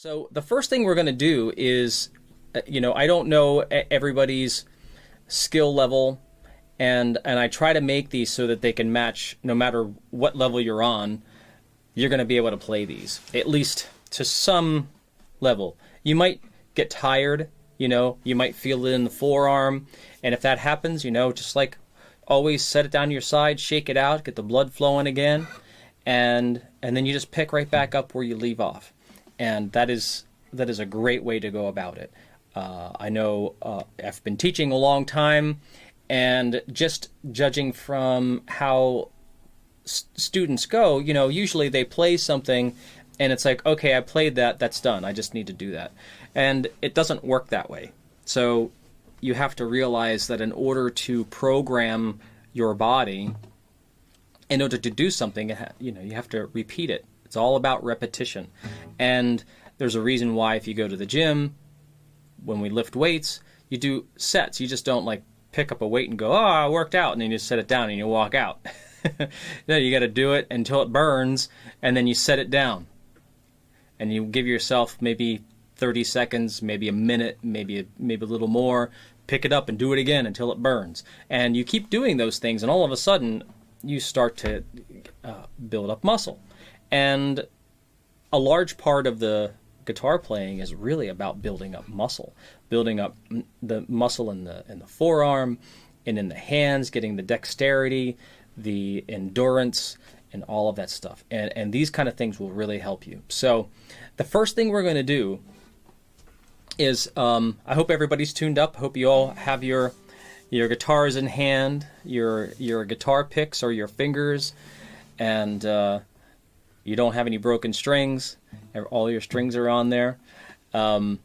So the first thing we're going to do is, I don't know everybody's skill level, and I try to make these so that they can match no matter what level you're on. You're going to be able to play these, at least to some level. You might get tired, you might feel it in the forearm, and if that happens, just like always set it down to your side, shake it out, get the blood flowing again, and then you just pick right back up where you leave off. And that is a great way to go about it. I know I've been teaching a long time, and just judging from how students go, usually they play something and it's like, okay, I played that, that's done. I just need to do that. And it doesn't work that way. So you have to realize that in order to program your body, in order to do something, you have to repeat it. It's all about repetition. And there's a reason why if you go to the gym, when we lift weights, you do sets. You just don't like pick up a weight and go, oh, I worked out, and then you just set it down and you walk out. No, you got to do it until it burns, and then you set it down. And you give yourself maybe 30 seconds, maybe a minute, maybe a little more. Pick it up and do it again until it burns. And you keep doing those things, and all of a sudden, you start to build up muscle. And a large part of the guitar playing is really about building up muscle, building up the muscle in the forearm and in the hands, getting the dexterity, the endurance, and all of that stuff. And these kind of things will really help you. So the first thing we're going to do is, I hope everybody's tuned up. I hope you all have your guitars in hand, your guitar picks or your fingers, and you don't have any broken strings. All your strings are on there. And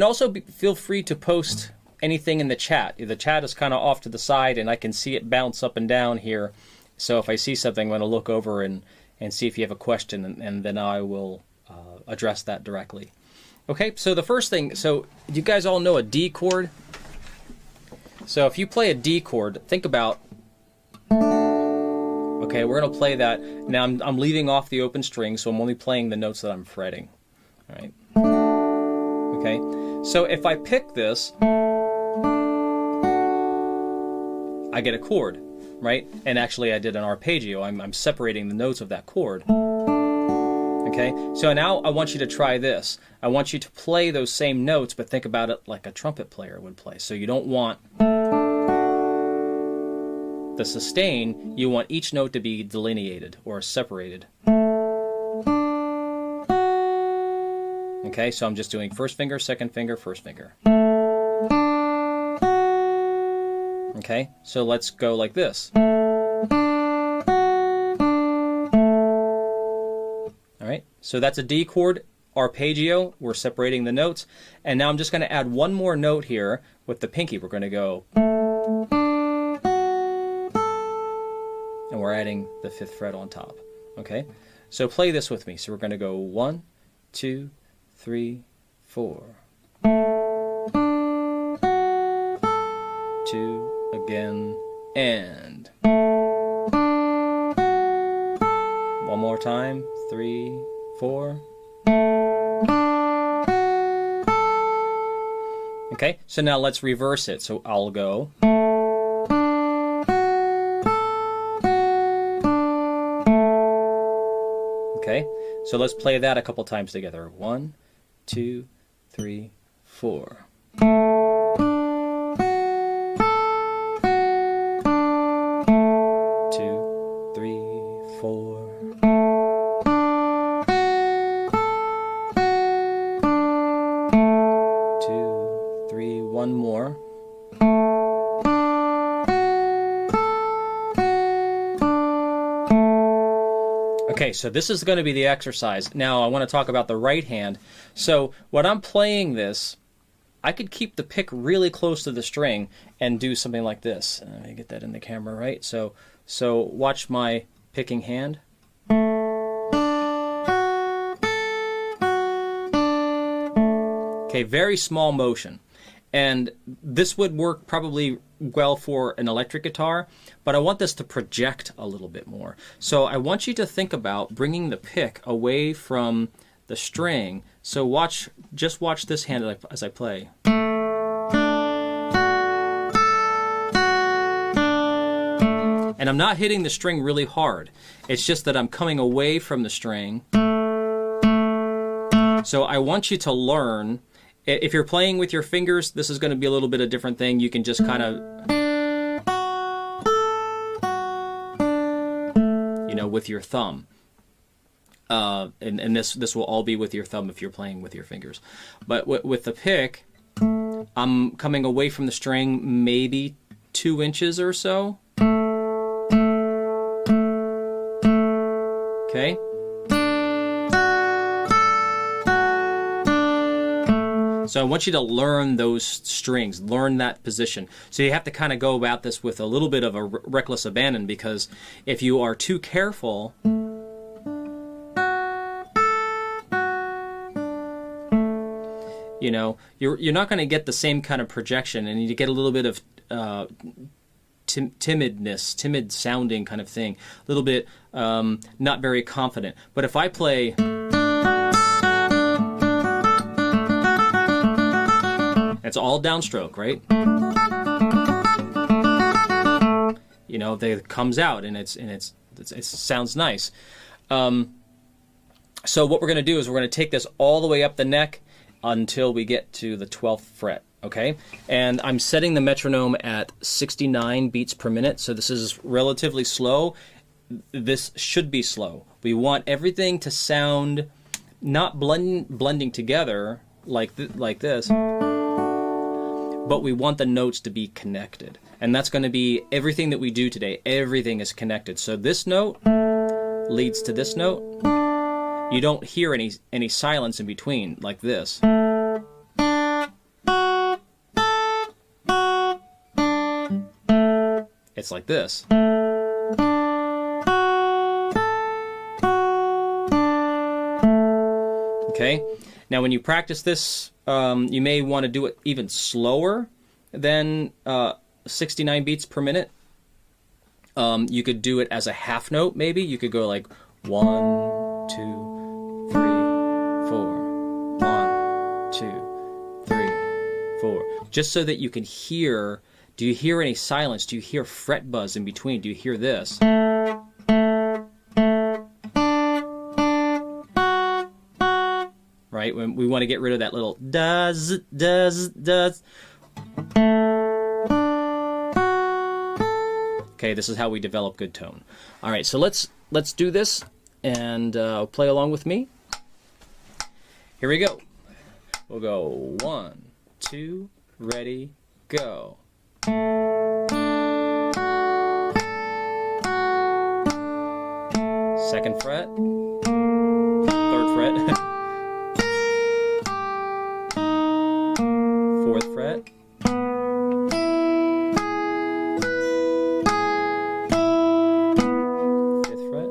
also feel free to post anything in the chat. The chat is kind of off to the side, and I can see it bounce up and down here. So if I see something, I'm going to look over and see if you have a question, and then I will address that directly. Okay, so the first thing, so you guys all know a D chord? So if you play a D chord, think about, okay, we're going to play that. Now I'm leaving off the open string, so I'm only playing the notes that I'm fretting. All right. Okay, so if I pick this, I get a chord, right? And actually I did an arpeggio. I'm separating the notes of that chord. Okay, so now I want you to try this. I want you to play those same notes, but think about it like a trumpet player would play. So you don't want the sustain, you want each note to be delineated or separated. Okay, so I'm just doing first finger, second finger, first finger. Okay, so let's go like this. All right, so that's a D chord arpeggio. We're separating the notes. And now I'm just going to add one more note here with the pinky. We're going to go, and we're adding the 5th fret on top. Okay, so play this with me. So we're going to go 1, 2, 3, 4. 2 again, and one more time, 3, 4. Okay, so now let's reverse it. So I'll go. Okay, so let's play that a couple times together. 1, 2, 3, 4. 2, 3, 4. 2, 3, one more. Okay, so this is going to be the exercise. Now I want to talk about the right hand. So when I'm playing this, I could keep the pick really close to the string and do something like this. Let me get that in the camera, right? So watch my picking hand. Okay, very small motion. And this would work probably well for an electric guitar, but I want this to project a little bit more. So I want you to think about bringing the pick away from the string. So just watch this hand as I play. And I'm not hitting the string really hard. It's just that I'm coming away from the string. So I want you to learn. If you're playing with your fingers, this is going to be a little bit of a different thing. You can just kind of, with your thumb. And this will all be with your thumb if you're playing with your fingers. But with the pick, I'm coming away from the string maybe 2 inches or so. Okay. So I want you to learn those strings, learn that position. So you have to kind of go about this with a little bit of a reckless abandon, because if you are too careful, you're not going to get the same kind of projection, and you get a little bit of timid sounding kind of thing, a little bit not very confident. But if I play, it's all downstroke, right? It comes out and it sounds nice. So what we're going to do is we're going to take this all the way up the neck until we get to the 12th fret. Okay, and I'm setting the metronome at 69 beats per minute, so this is relatively slow. This should be slow. We want everything to sound not blending together like this, but we want the notes to be connected. And that's going to be everything that we do today. Everything is connected. So this note leads to this note. You don't hear any silence in between like this. It's like this. Okay? Now when you practice this, you may want to do it even slower than 69 beats per minute. You could do it as a half note, maybe. You could go like 1, 2, 3, 4. 1, 2, 3, 4. Just so that you can hear. Do you hear any silence? Do you hear fret buzz in between? Do you hear this? Right? When we want to get rid of that little does. Okay, this is how we develop good tone. All right, so let's do this and play along with me. Here we go. We'll go 1, 2, ready, go. Second fret, third fret, fourth fret, fifth fret,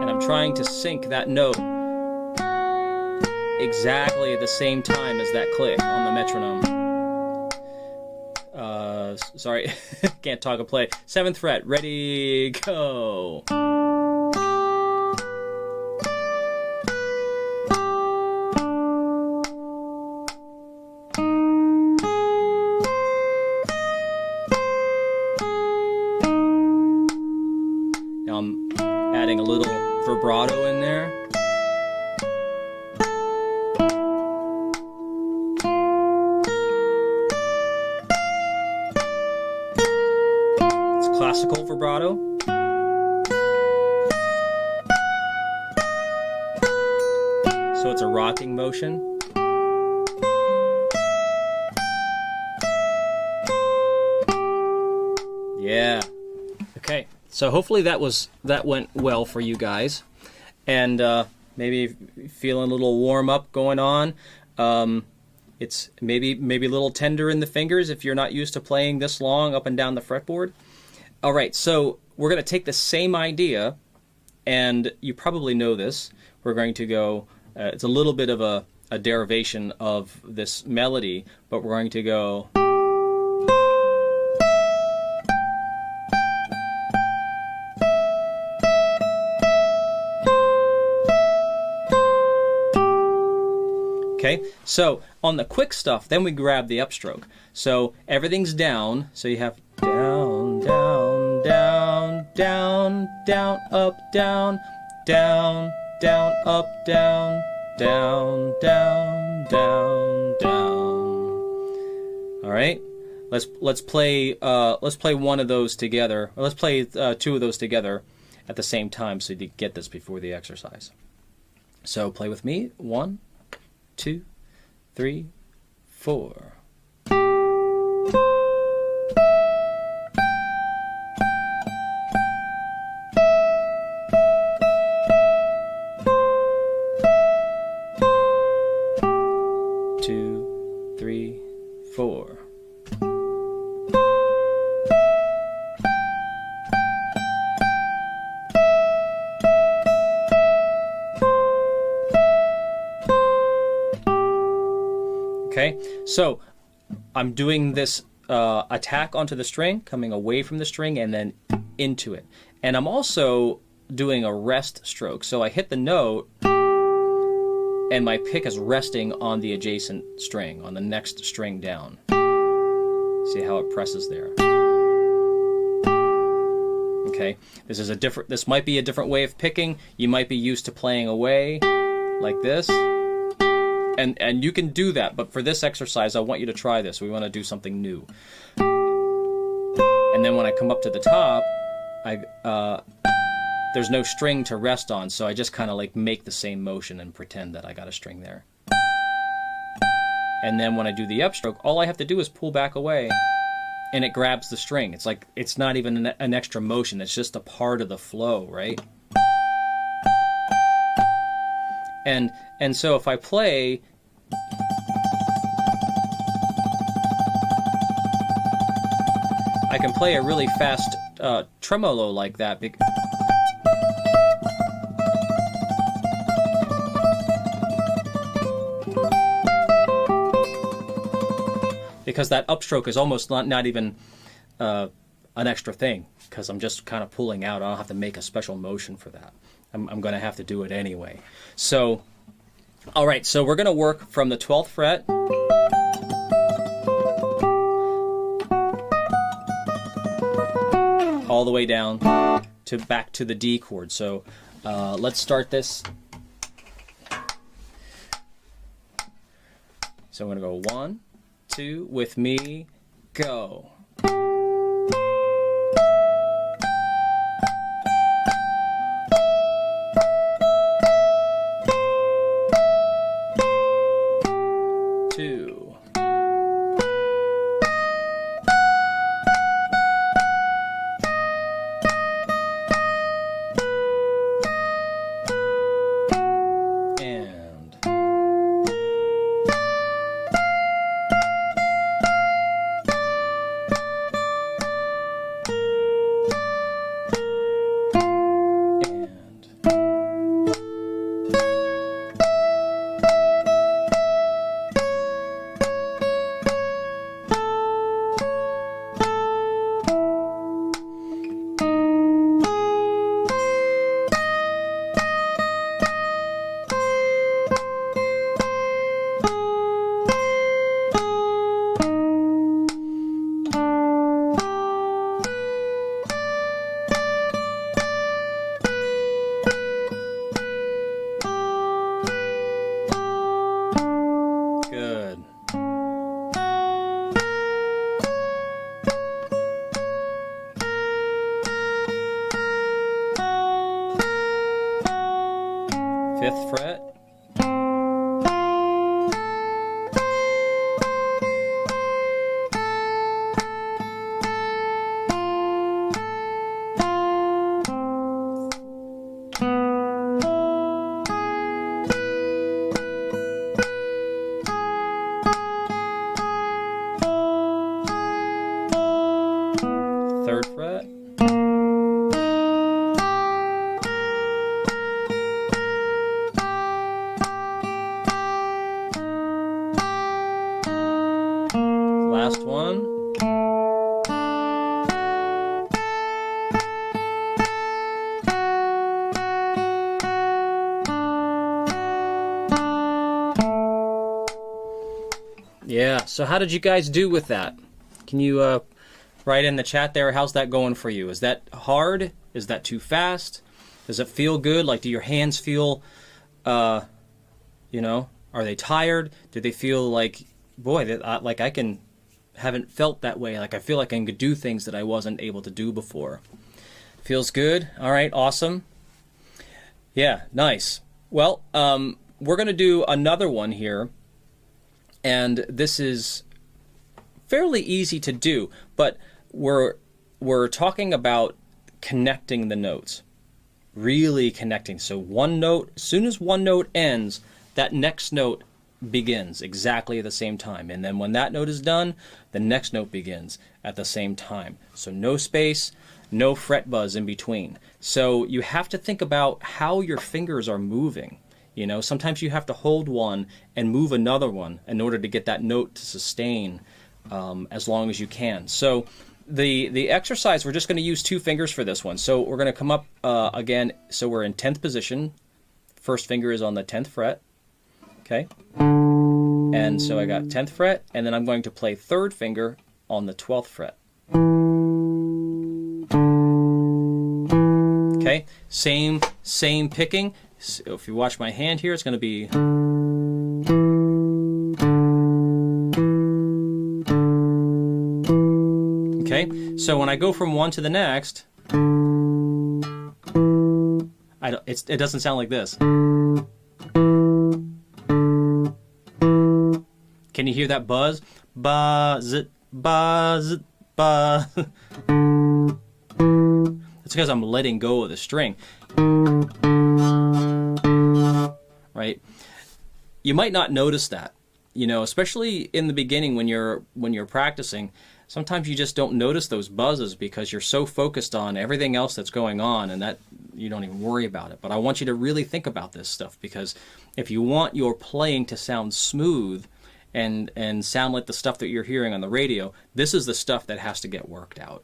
and I'm trying to sync that note exactly at the same time as that click on the metronome. Sorry, can't talk and play. 7th fret, ready, go. Now I'm adding a little vibrato in there. Classical vibrato. So it's a rocking motion. Yeah. Okay. So hopefully that went well for you guys, and maybe feeling a little warm up going on. It's maybe a little tender in the fingers if you're not used to playing this long up and down the fretboard. All right, so we're going to take the same idea, and you probably know this. We're going to go, it's a little bit of a derivation of this melody, but we're going to go. Okay, so on the quick stuff, then we grab the upstroke. So everything's down, so you have down, down, down, down, down, up, down, down, down, up, down, down, down, down, down. All right, let's play one of those together. Or let's play two of those together at the same time, so you get this before the exercise. So play with me. 1, 2, 3, 4. Two, three, four. Okay, so I'm doing this attack onto the string, coming away from the string and then into it. And I'm also doing a rest stroke. So I hit the note and my pick is resting on the adjacent string, on the next string down. See how it presses there. Okay, this might be a different way of picking. You might be used to playing away like this. And you can do that, but for this exercise, I want you to try this. We want to do something new. And then when I come up to the top, there's no string to rest on, so I just kind of like make the same motion and pretend that I got a string there. And then when I do the upstroke, all I have to do is pull back away, and it grabs the string. It's like it's not even an extra motion. It's just a part of the flow, right? And so if I play, I can play a really fast tremolo like that. Because that upstroke is almost not even an extra thing, because I'm just kind of pulling out. I don't have to make a special motion for that. I'm going to have to do it anyway. So, all right, so we're going to work from the 12th fret all the way down to back to the D chord. So let's start this. So I'm going to go 1, 2, with me, go. Fifth fret. Third fret. Yeah, so how did you guys do with that? Can you write in the chat there, how's that going for you? Is that hard? Is that too fast? Does it feel good? Like, do your hands feel, you know, are they tired? Do they feel like, boy, like haven't felt that way. Like I feel like I can do things that I wasn't able to do before. Feels good. All right, awesome. Yeah, nice. Well, we're going to do another one here. And this is fairly easy to do, but we're talking about connecting the notes. Really connecting. So one note, as soon as one note ends, that next note begins exactly at the same time. And then when that note is done, the next note begins at the same time. So no space, no fret buzz in between. So you have to think about how your fingers are moving. You know, sometimes you have to hold one and move another one in order to get that note to sustain as long as you can. So the exercise, we're just going to use 2 fingers for this one. So we're going to come up again. So we're in 10th position. First finger is on the 10th fret. Okay. And so I got 10th fret, and then I'm going to play 3rd finger on the 12th fret. Okay. Same picking. So if you watch my hand here, it's going to be... Okay, so when I go from one to the next, it doesn't sound like this. Can you hear that buzz? Buzz it, buzz it, buzz. That's because I'm letting go of the string. Right? You might not notice that, you know, especially in the beginning when you're practicing. Sometimes you just don't notice those buzzes because you're so focused on everything else that's going on, and that you don't even worry about it. But I want you to really think about this stuff, because if you want your playing to sound smooth and sound like the stuff that you're hearing on the radio, this is the stuff that has to get worked out.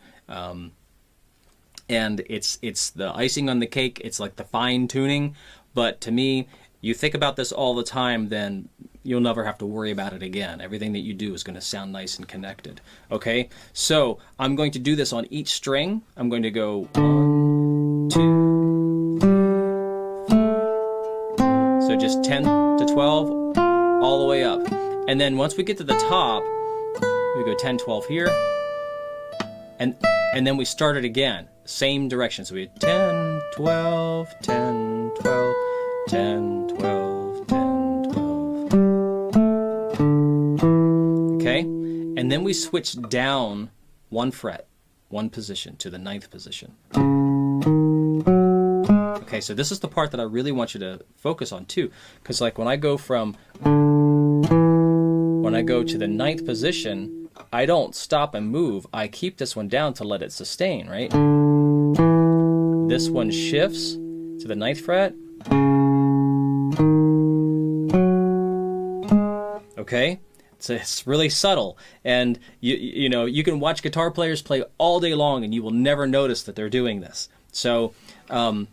And it's the icing on the cake. It's like the fine tuning. But to me, you think about this all the time, then you'll never have to worry about it again. Everything that you do is going to sound nice and connected. Okay? So I'm going to do this on each string. I'm going to go 1, 2, 3. So just 10 to 12, all the way up. And then once we get to the top, we go 10, 12 here. And then we start it again. Same direction. So we have 10, 12, 10, 12, 10, 12, 10, 12. Okay? And then we switch down 1 fret, 1 position to the 9th position. Okay, so this is the part that I really want you to focus on too. Because like when I go to the 9th position, I don't stop and move. I keep this one down to let it sustain, right? This one shifts to the 9th fret. Okay? It's really subtle. And you know, you can watch guitar players play all day long and you will never notice that they're doing this. So, right?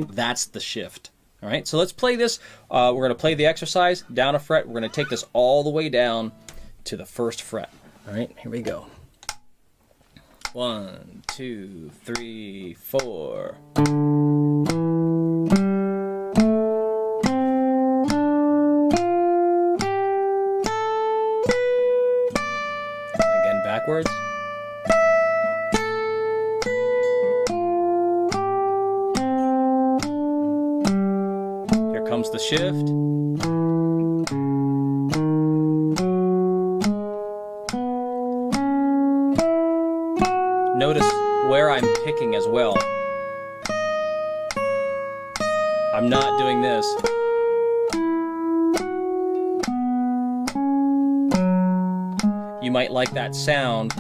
That's the shift. All right, so let's play this. We're going to play the exercise down a fret. We're going to take this all the way down to the 1st fret. All right, here we go. 1, 2, 3, 4. Again, backwards. Comes the shift. Notice where I'm picking as well. I'm not doing this. You might like that sound.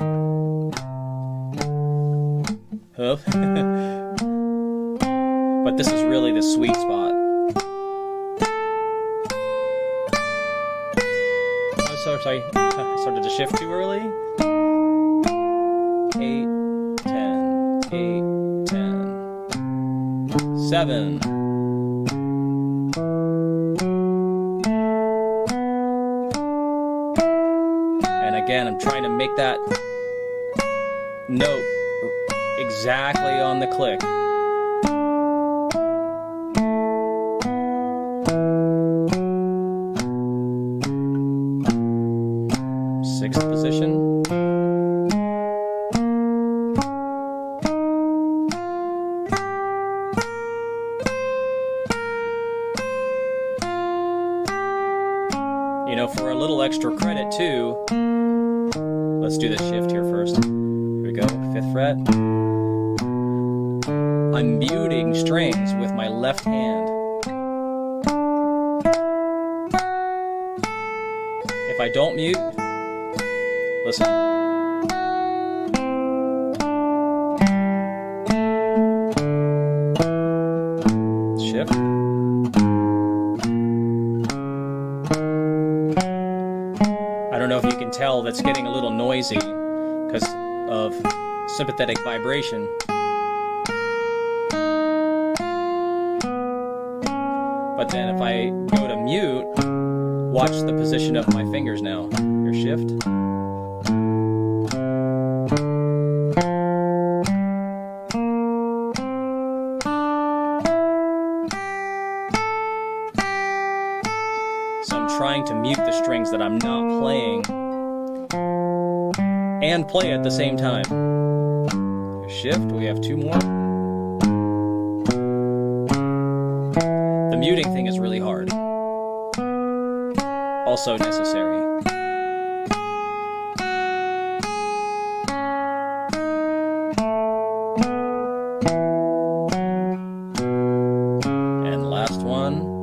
But this is really the sweet spot. Sorry, I started to shift too early. 8, 10, 8, 10, 7, again, I'm trying to make that note exactly on the click. Sixth position. You know, for a little extra credit too, let's do the shift here first. Here we go, 5th fret. I'm muting strings with my left hand. If I don't mute, listen. Shift. I don't know if you can tell, that's getting a little noisy because of sympathetic vibration. But then if I go to mute, watch the position of my fingers now. Your shift. So I'm trying to mute the strings that I'm not playing and play at the same time. Shift, we have 2 more. The muting thing is really hard. Also necessary. And last one.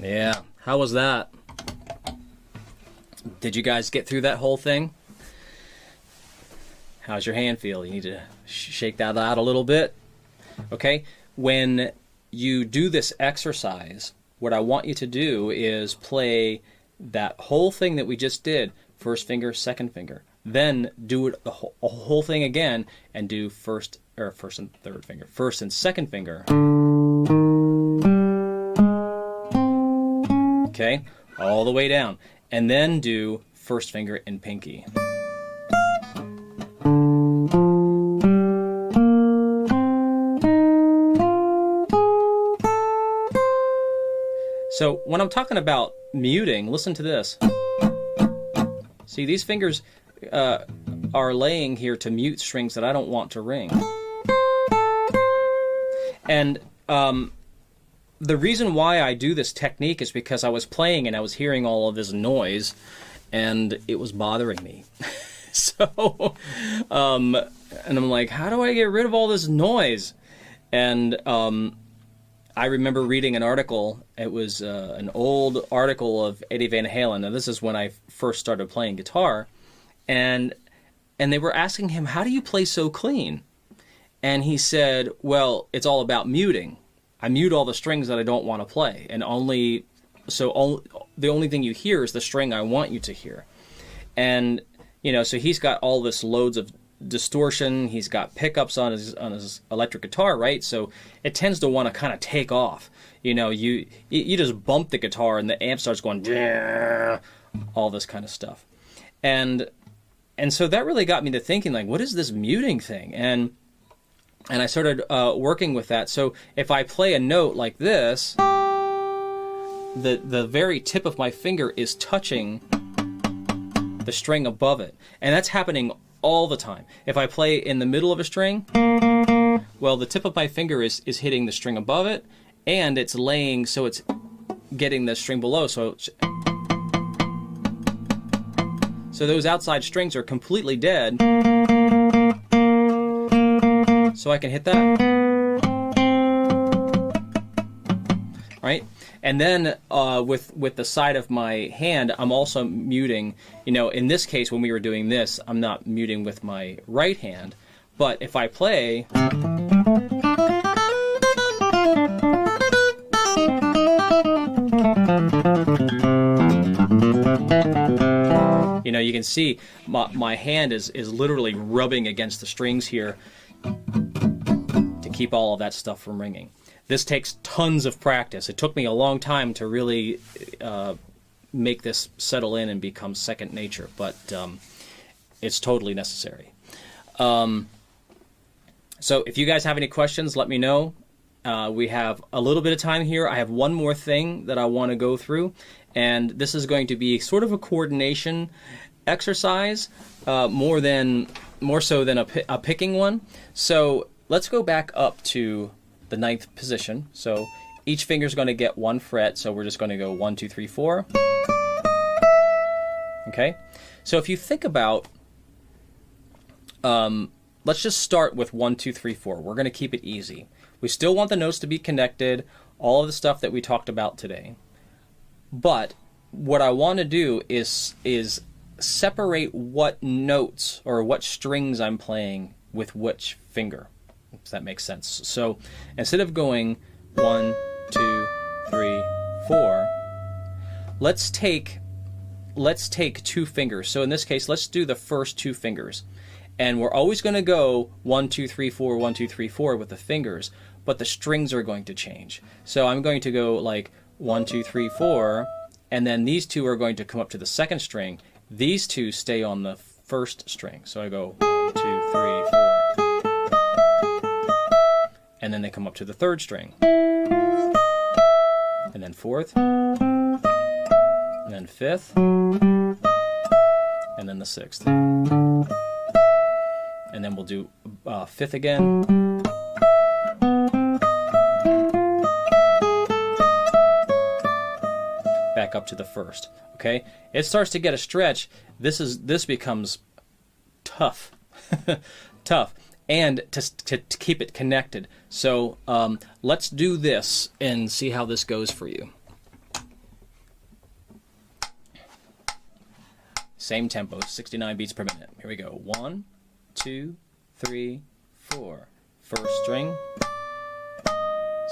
Yeah, how was that? Did you guys get through that whole thing? How's your hand feel? You need to shake that out a little bit. Okay, when you do this exercise, what I want you to do is play that whole thing that we just did, 1st finger, 2nd finger. Then do it a whole thing again and do first and 3rd finger, 1st and 2nd finger. Okay, all the way down. And then do 1st finger and pinky. So when I'm talking about muting, listen to this. See, these fingers are laying here to mute strings that I don't want to ring. And the reason why I do this technique is because I was playing and I was hearing all of this noise and it was bothering me. So, and I'm like, how do I get rid of all this noise? And I remember reading an article. It was an old article of Eddie Van Halen. Now, this is when I first started playing guitar. And they were asking him, how do you play so clean? And he said, well, it's all about muting. I mute all the strings that I don't want to play, and the only thing you hear is the string I want you to hear. And you know, so he's got all this loads of distortion. He's got pickups on his electric guitar, right? So it tends to want to kind of take off. You know, you just bump the guitar and the amp starts going, all this kind of stuff. And so that really got me to thinking, like, what is this muting thing? And I started working with that. So if I play a note like this, the very tip of my finger is touching the string above it. And that's happening all the time. If I play in the middle of a string, well, the tip of my finger is hitting the string above it, and it's laying, so it's getting the string below. So those outside strings are completely dead. So I can hit that, right? And then with the side of my hand, I'm also muting. You know, in this case, when we were doing this, I'm not muting with my right hand. But if I play, You know, you can see my hand is literally rubbing against the strings here to keep all of that stuff from ringing. This takes tons of practice. It took me a long time to really make this settle in and become second nature, but it's totally necessary. So if you guys have any questions, let me know. We have a little bit of time here. I have one more thing that I want to go through, and this is going to be sort of a coordination exercise, more so than a picking one. So let's go back up to the 9th position. So each finger is going to get 1 fret. So we're just going to go 1, 2, 3, 4. Okay. So if you think about, let's just start with 1, 2, 3, 4. We're going to keep it easy. We still want the notes to be connected, all of the stuff that we talked about today. But what I want to do is separate what notes or what strings I'm playing with which finger, if that makes sense. So instead of going 1, 2, 3, 4, let's take 2 fingers. So in this case, let's do the first 2 fingers. And we're always going to go 1, 2, 3, 4, 1, 2, 3, 4 with the fingers, but the strings are going to change. So I'm going to go like 1, 2, 3, 4, and then these 2 are going to come up to the second string. These 2 stay on the first string. So I go 1, 2, 3, 4. And then they come up to the third string. And then fourth. And then fifth. And then the sixth. And then we'll do fifth again. Back up to the first. Okay, it starts to get a stretch. This becomes tough, tough, and to keep it connected. So let's do this and see how this goes for you. Same tempo, 69 beats per minute. Here we go. 1, 2, 3, 4. First string,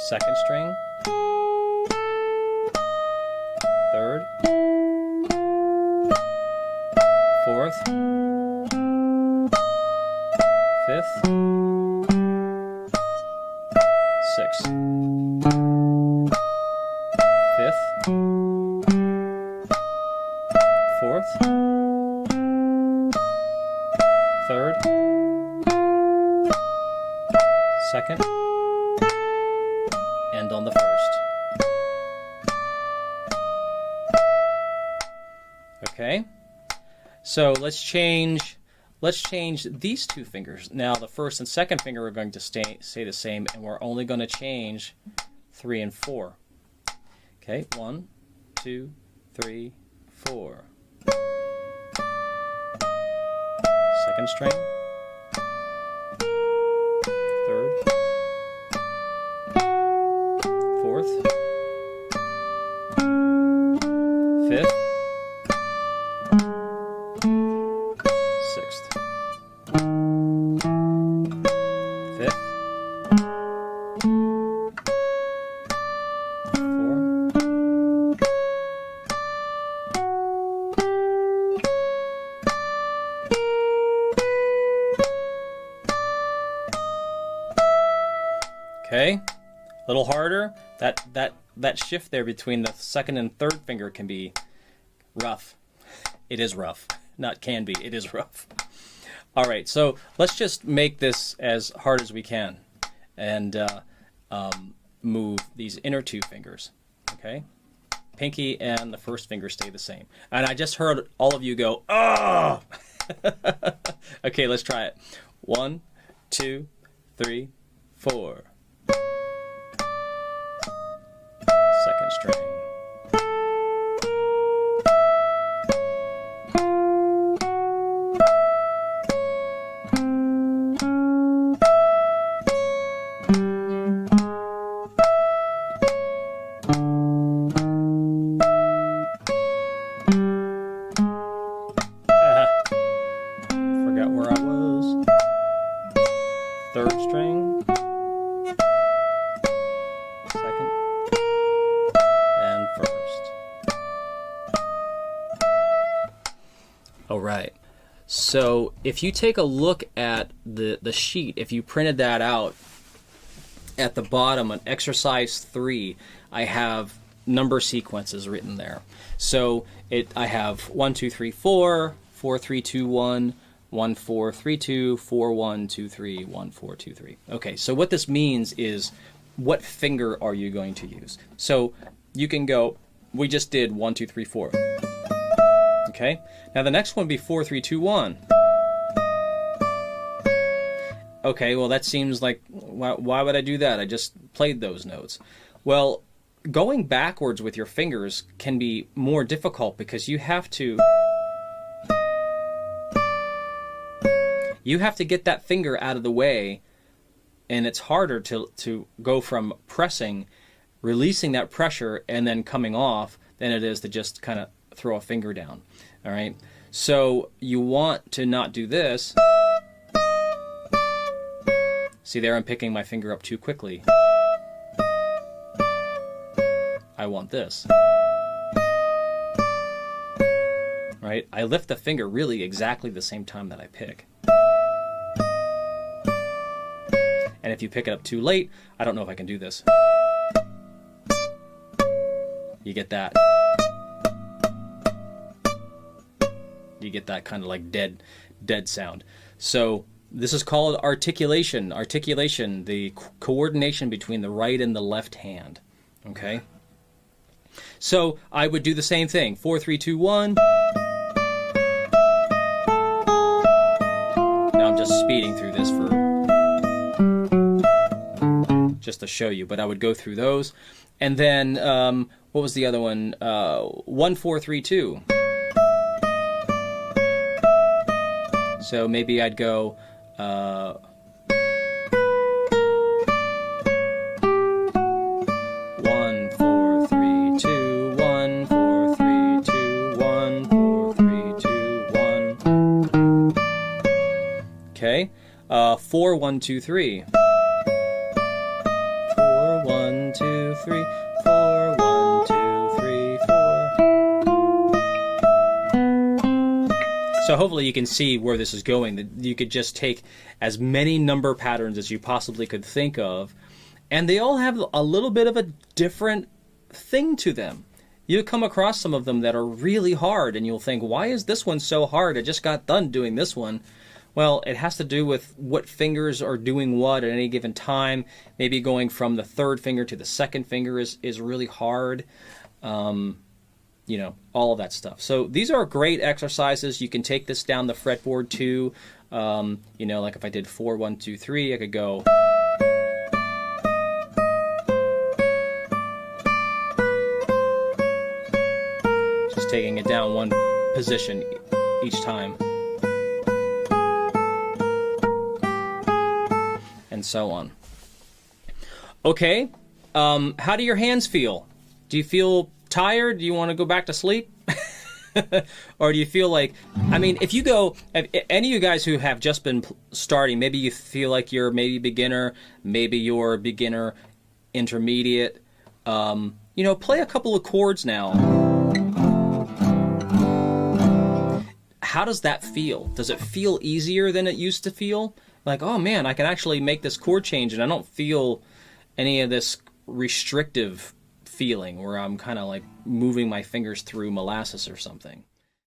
second string, third, fourth, fifth, sixth, fifth, fourth, third, second, and on the first. Okay, so let's change these 2 fingers. Now the first and second finger are going to stay the same, and we're only going to change 3 and 4. Okay, 1, 2, 3, 4. Second string, third, fourth, fifth, sixth, fifth, 4. Okay, a little harder. That shift there between the second and third finger can be rough. It is rough. Not can be, it is rough. All right, so let's just make this as hard as we can and move these inner 2 fingers. Okay, pinky and the first finger stay the same. And I just heard all of you go, oh! Okay, let's try it. 1, 2, 3, 4. Second string. Forgot where I was. Third string. Second. And All right. So if you take a look at the sheet, if you printed that out, at the bottom on exercise 3, I have number sequences written there. So I have 1, 2, 3, 4, 4, 3, 2, 1, 1, 4, 3, 2, 4, 1, 2, 3, 1, 4, 2, 3. Okay, so what this means is what finger are you going to use? So you can go, we just did 1, 2, 3, 4. Okay, now the next one would be 4, 3, 2, 1. Okay, well that seems like, why would I do that? I just played those notes. Well, going backwards with your fingers can be more difficult because you have to get that finger out of the way, and it's harder to go from pressing, releasing that pressure, and then coming off than it is to just kind of throw a finger down. All right, so you want to not do this. See there, I'm picking my finger up too quickly. I want this. Right? I lift the finger really exactly the same time that I pick. And if you pick it up too late, I don't know if I can do this. You get that. You get that kind of like dead sound. So this is called articulation. Articulation, the coordination between the right and the left hand. Okay? So I would do the same thing. 4, 3, 2, 1. Now I'm just speeding through this just to show you, but I would go through those. And then, what was the other one? 1, 4, 3, 2. So maybe I'd go 1, 4, 3, 2, 1, 4, 3, 2, 1, 4, 3, 2, 1. Okay. 4, 1, 2, 3. 4, 1, 2, 3. 4, 1, 2, 3, 4. So hopefully you can see where this is going. That you could just take as many number patterns as you possibly could think of, and they all have a little bit of a different thing to them. You come across some of them that are really hard, and you'll think, why is this one so hard? I just got done doing this one. Well, it has to do with what fingers are doing what at any given time. Maybe going from the third finger to the second finger is really hard. You know, all of that stuff. So these are great exercises. You can take this down the fretboard too. You know, like if I did 4, 1, 2, 3, I could go. Just taking it down one position each time. And so on. Okay, how do your hands feel? Do you feel tired? Do you want to go back to sleep? Or do you feel like, I mean, if you go, if any of you guys who have just been starting, maybe you feel like you're maybe beginner, maybe you're beginner intermediate, you know, play a couple of chords now. How does that feel? Does it feel easier than it used to feel? Like, oh man, I can actually make this chord change and I don't feel any of this restrictive feeling where I'm kind of like moving my fingers through molasses or something.